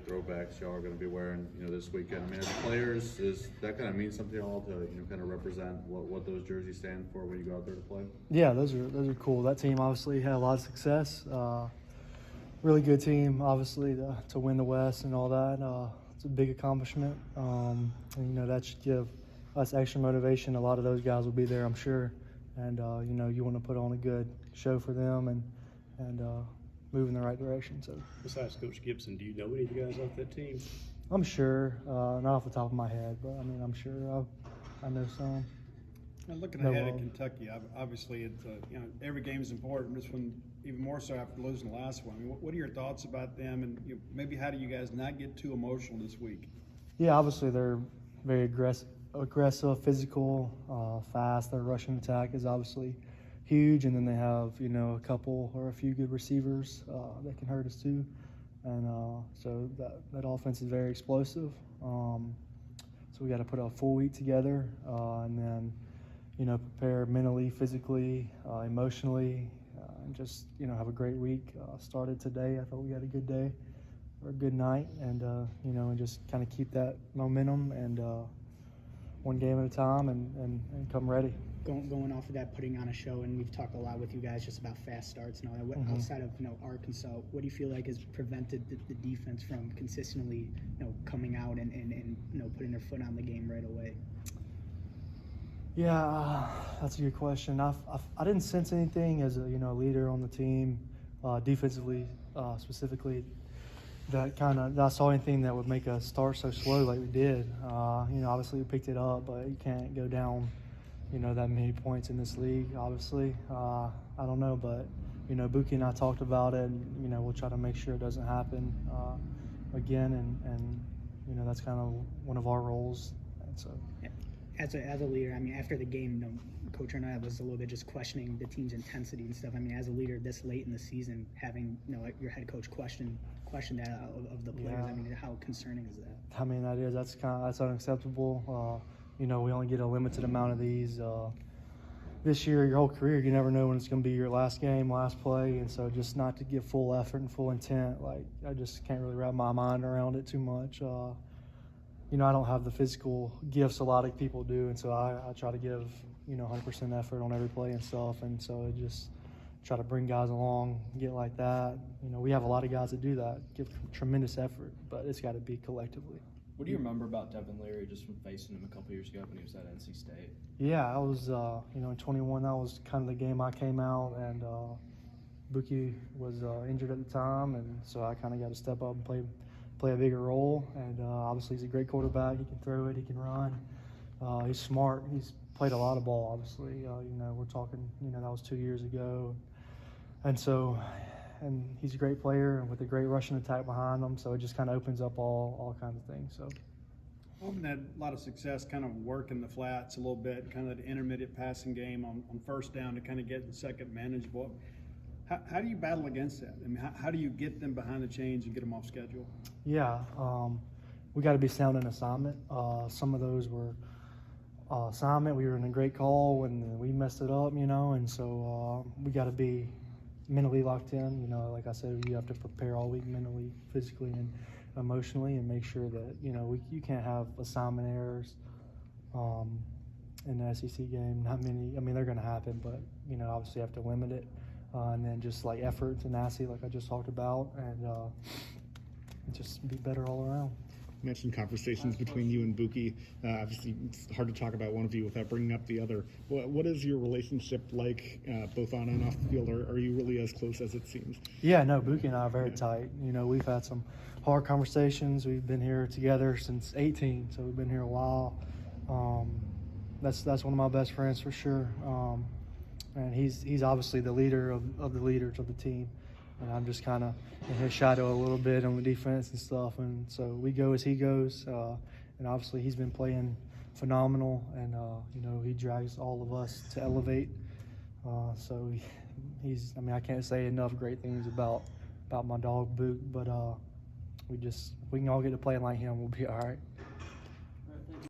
throwbacks y'all are going to be wearing, this weekend. I mean, as players, does that kind of mean something to y'all to, kind of represent what those jerseys stand for when you go out there to play? Yeah, those are cool. That team obviously had a lot of success. Really good team, obviously, to win the West and all that. It's a big accomplishment. And, that should give us extra motivation. A lot of those guys will be there, I'm sure. And, you want to put on a good show for them and move in the right direction. So, besides Coach Gibson, do you know any of the guys off that team? I'm sure, not off the top of my head, but I'm sure I know some. And looking ahead at Kentucky, obviously, it's every game is important. This one even more so after losing the last one. I mean, what are your thoughts about them, and maybe how do you guys not get too emotional this week? Yeah, obviously they're very aggressive, physical, fast. Their rushing attack is obviously huge, and then they have a couple or a few good receivers that can hurt us too, and so that offense is very explosive. So we got to put a full week together, and then prepare mentally, physically, emotionally, and just have a great week. Started today. I thought we had a good day or a good night, and and just kind of keep that momentum and one game at a time and come ready. Going off of that, putting on a show, and we've talked a lot with you guys just about fast starts and all that. Mm-hmm. Outside of Arkansas, what do you feel like has prevented the defense from consistently coming out and putting their foot on the game right away? Yeah, that's a good question. I didn't sense anything as a leader on the team, defensively specifically, that I saw anything that would make us start so slow like we did. Obviously we picked it up, but you can't go down that many points in this league. Obviously, I don't know, but Buki and I talked about it, and we'll try to make sure it doesn't happen again, and that's kind of one of our roles. And so. As a leader, I mean, after the game, Coach Arnett was a little bit just questioning the team's intensity and stuff. I mean, as a leader this late in the season, having your head coach question that of the players, yeah. I mean, how concerning is that? I mean, that's unacceptable. We only get a limited amount of these. This year, your whole career, you never know when it's going to be your last game, last play, and so just not to give full effort and full intent, I just can't really wrap my mind around it too much. I don't have the physical gifts a lot of people do, and so I try to give 100% effort on every play and stuff, and so I just try to bring guys along, get like that. We have a lot of guys that do that, give tremendous effort, but it's got to be collectively. What do you remember about Devin Leary just from facing him a couple years ago when he was at NC State? Yeah, I was, in 21, that was kind of the game I came out, and Buki was injured at the time, and so I kind of got to step up and play a bigger role. And obviously he's a great quarterback. He can throw it, he can run. He's smart. He's played a lot of ball, obviously. We're talking, that was 2 years ago. And he's a great player and with a great rushing attack behind him, so it just kind of opens up all kinds of things. So. Auburn had a lot of success kind of working the flats a little bit, kind of the intermediate passing game on first down to kind of get the second manageable. How do you battle against that? I mean, how do you get them behind the chains and get them off schedule? Yeah, we got to be sound in assignment. Some of those were assignment. We were in a great call when we messed it up, and so we got to be mentally locked in. Like I said, you have to prepare all week mentally, physically, and emotionally, and make sure that you can't have assignment errors in the SEC game. Not many. I mean, they're going to happen, but obviously you have to limit it. And then just like effort, tenacity, like I just talked about, and just be better all around. You mentioned conversations between you and Buki. Obviously, it's hard to talk about one of you without bringing up the other. What is your relationship like, both on and off the field? Or are you really as close as it seems? Yeah, no, Buki and I are very tight. We've had some hard conversations. We've been here together since 18, so we've been here a while. That's one of my best friends for sure. And he's obviously the leader of the leaders of the team. And I'm just kind of in his shadow a little bit on the defense and stuff. And so we go as he goes. And obviously he's been playing phenomenal. And, he drags all of us to elevate. So I can't say enough great things about my dog, Book. But we can all get to playing like him. We'll be all right.